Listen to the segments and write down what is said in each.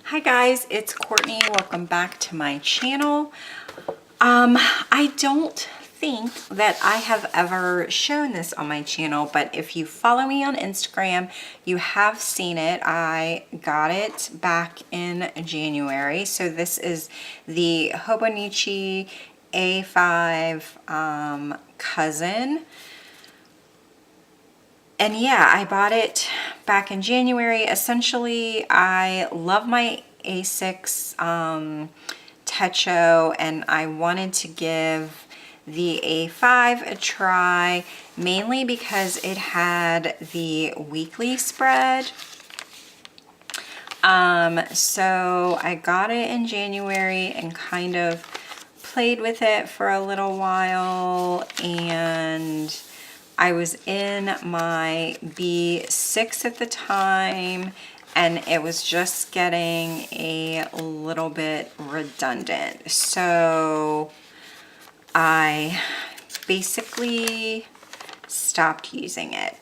Hi guys, it's Courtney. Welcome back to my channel. I don't think that I have ever shown this on my channel, but if you follow me on Instagram, you have seen it. I got it back in January. So this is the Hobonichi A5 cousin. And yeah, I bought it back in January. Essentially, I love my A6 Techo, and I wanted to give the A5 a try, mainly because it had the weekly spread. So I got it in January and kind of played with it for a little while, and I was in my B6 at the time, and it was just getting a little bit redundant. So I basically stopped using it.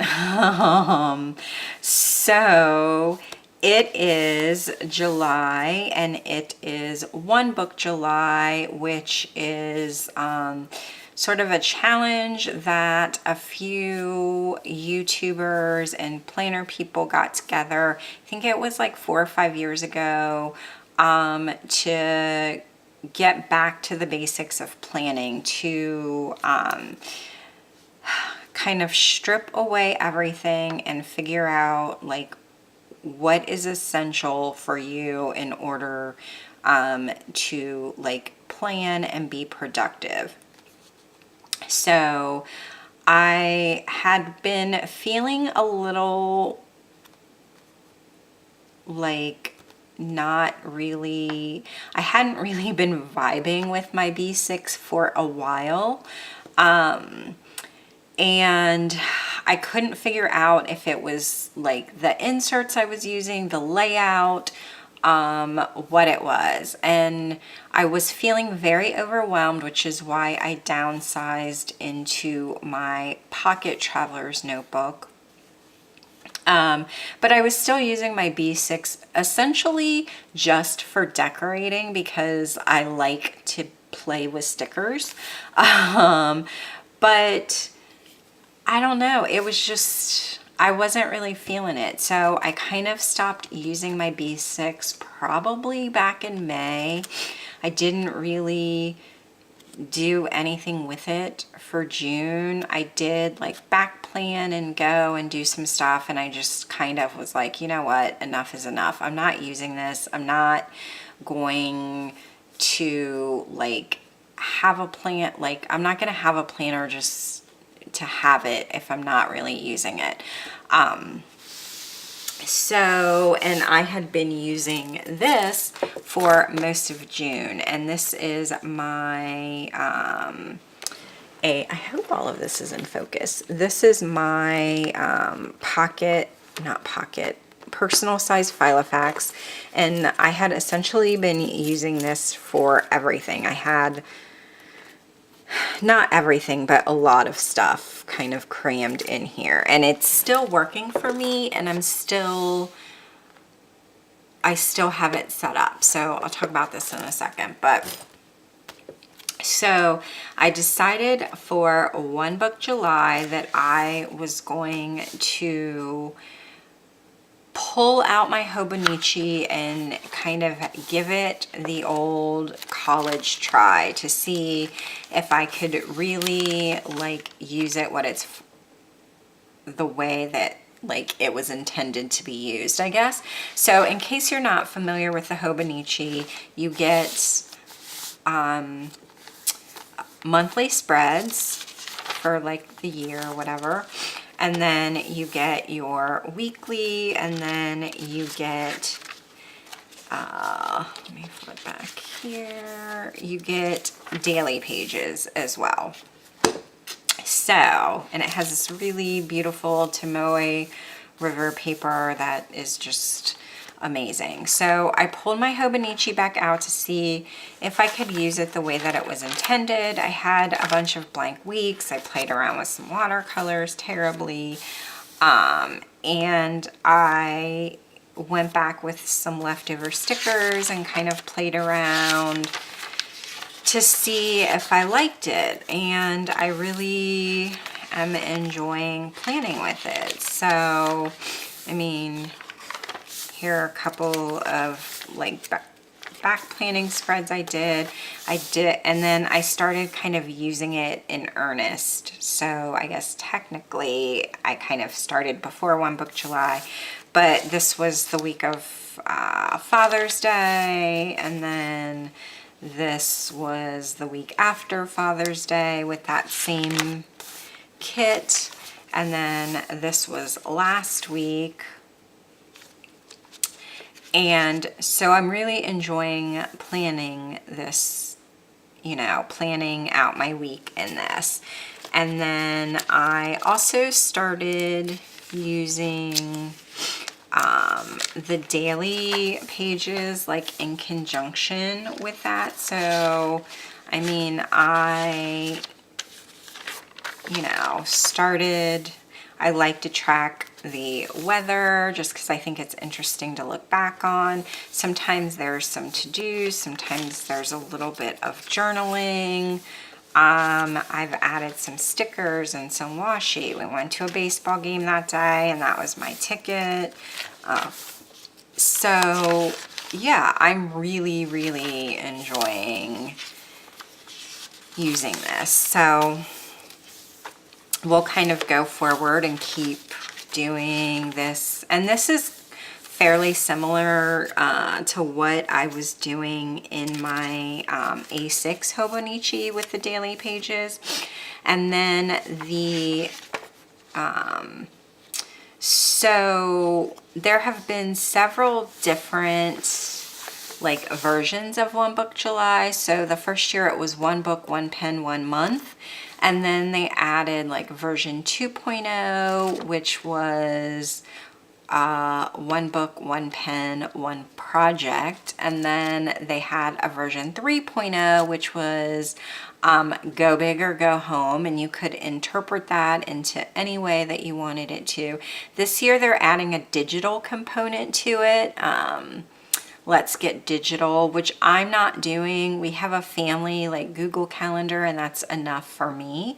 So it is July, and it is One Book July, which is sort of a challenge that a few YouTubers and planner people got together. I think it was like 4 or 5 years ago, to get back to the basics of planning, to kind of strip away everything and figure out like what is essential for you in order to like plan and be productive. So I had been feeling a little like I hadn't really been vibing with my B6 for a while. And I couldn't figure out if it was like the inserts I was using, the layout, what it was. And I was feeling very overwhelmed, which is why I downsized into my pocket traveler's notebook. But I was still using my B6 essentially just for decorating because I like to play with stickers. But I don't know, it was just, I wasn't really feeling it. So I kind of stopped using my B6 probably back in May. I didn't really do anything with it for June. I did like back plan and go and do some stuff, and I just kind of was like, you know what, enough is enough. I'm not using this. I'm not going to like have a plan, like I'm not going to have a planner just to have it if I'm not really using it. And I had been using this for most of June, and this is my I hope all of this is in focus. This is my personal size Filofax, and I had essentially been using this for everything. I had not everything, but a lot of stuff kind of crammed in here, and it's still working for me, and I still have it set up. So I'll talk about this in a second. But so I decided for One Book July that I was going to pull out my Hobonichi and kind of give it the old college try to see if I could really like use it the way that like it was intended to be used, I guess. So in case you're not familiar with the Hobonichi, you get monthly spreads for like the year or whatever. And then you get your weekly, and then you get, let me flip back here, you get daily pages as well. So, and it has this really beautiful Tomoe River paper that is just amazing. So I pulled my Hobonichi back out to see if I could use it the way that it was intended. I had a bunch of blank weeks. I played around with some watercolors terribly. And I went back with some leftover stickers and kind of played around to see if I liked it. And I really am enjoying planning with it. So, I mean, here are a couple of like back planning spreads I did, and then I started kind of using it in earnest. So I guess technically I kind of started before One Book July, but this was the week of Father's Day, and then this was the week after Father's Day with that same kit, and then this was last week. And so I'm really enjoying planning this, you know, planning out my week in this. And then I also started using the daily pages like in conjunction with that. So, I mean, I like to track the weather just because I think it's interesting to look back on. Sometimes there's some to-dos, sometimes there's a little bit of journaling. I've added some stickers and some washi. We went to a baseball game that day and that was my ticket. So yeah, I'm really, really enjoying using this. So we'll kind of go forward and keep doing this. And this is fairly similar to what I was doing in my A6 Hobonichi with the daily pages. And then so there have been several different like versions of One Book July. So the first year it was one book, one pen, 1 month. And then they added like version 2.0, which was one book, one pen, one project. And then they had a version 3.0, which was go big or go home. And you could interpret that into any way that you wanted it to. This year they're adding a digital component to it. Let's Get Digital, which I'm not doing. We have a family like Google Calendar and that's enough for me.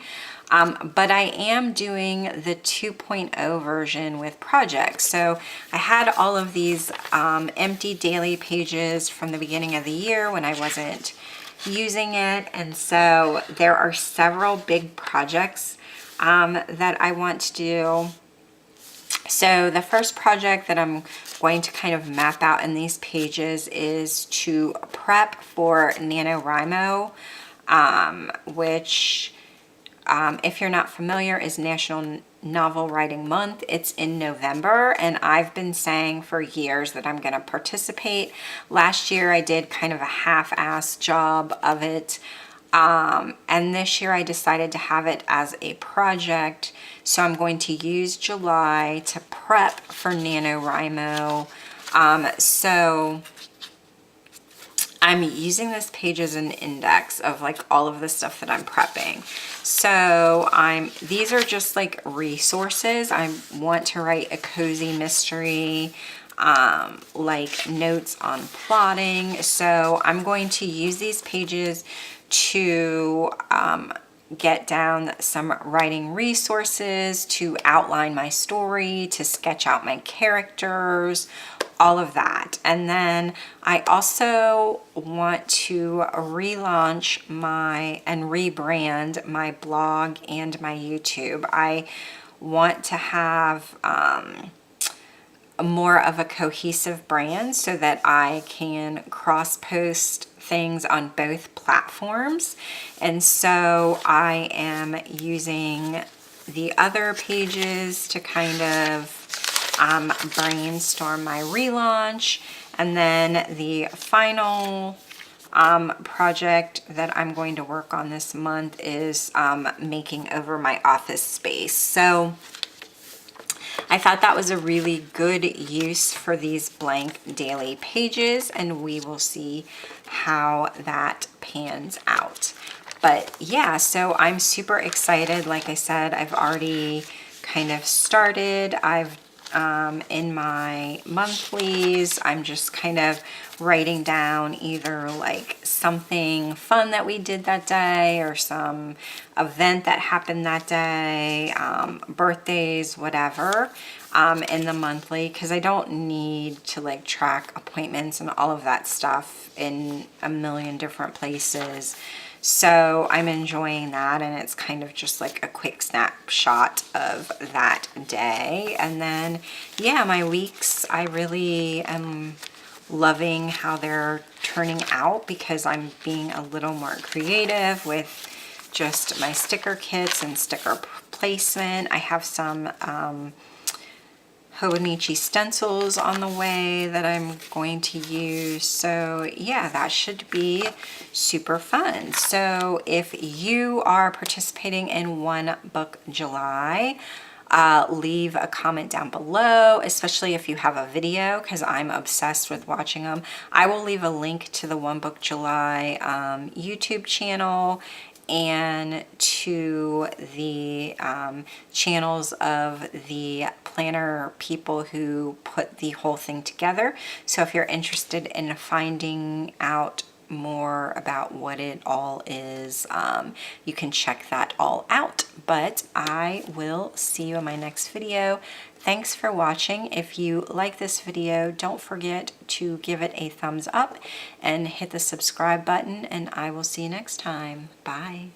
But I am doing the 2.0 version with projects. So I had all of these empty daily pages from the beginning of the year when I wasn't using it. And so there are several big projects that I want to do. So the first project that I'm going to kind of map out in these pages is to prep for Nanowrimo, which, if you're not familiar, is National Novel Writing Month. It's in November, and I've been saying for years that I'm going to participate. Last year I did kind of a half-ass job of it. And this year I decided to have it as a project. So I'm going to use July to prep for Nanowrimo. So I'm using this page as an index of like all of the stuff that I'm prepping. So these are just like resources. I want to write a cozy mystery, like notes on plotting. So I'm going to use these pages to get down some writing resources, to outline my story, to sketch out my characters, all of that. And then I also want to relaunch and rebrand my blog and my YouTube. I want to have more of a cohesive brand so that I can cross-post things on both platforms. And so I am using the other pages to kind of brainstorm my relaunch. And then the final project that I'm going to work on this month is making over my office space. So I thought that was a really good use for these blank daily pages, and we will see how that pans out. But yeah, so I'm super excited. Like I said, I've already kind of started. I've in my monthlies, I'm just kind of writing down either like something fun that we did that day or some event that happened that day, birthdays, whatever, in the monthly, because I don't need to like track appointments and all of that stuff in a million different places. So I'm enjoying that, and it's kind of just like a quick snapshot of that day. And then, yeah, my weeks, I really am loving how they're turning out because I'm being a little more creative with just my sticker kits and sticker placement. I have some Hobonichi stencils on the way that I'm going to use. So yeah, that should be super fun. So if you are participating in One Book July, leave a comment down below, especially if you have a video, because I'm obsessed with watching them. I will leave a link to the One Book July YouTube channel and to the channels of the planner people who put the whole thing together. So if you're interested in finding out more about what it all is, you can check that all out. But I will see you in my next video. Thanks for watching. If you like this video, don't forget to give it a thumbs up and hit the subscribe button, and I will see you next time. Bye.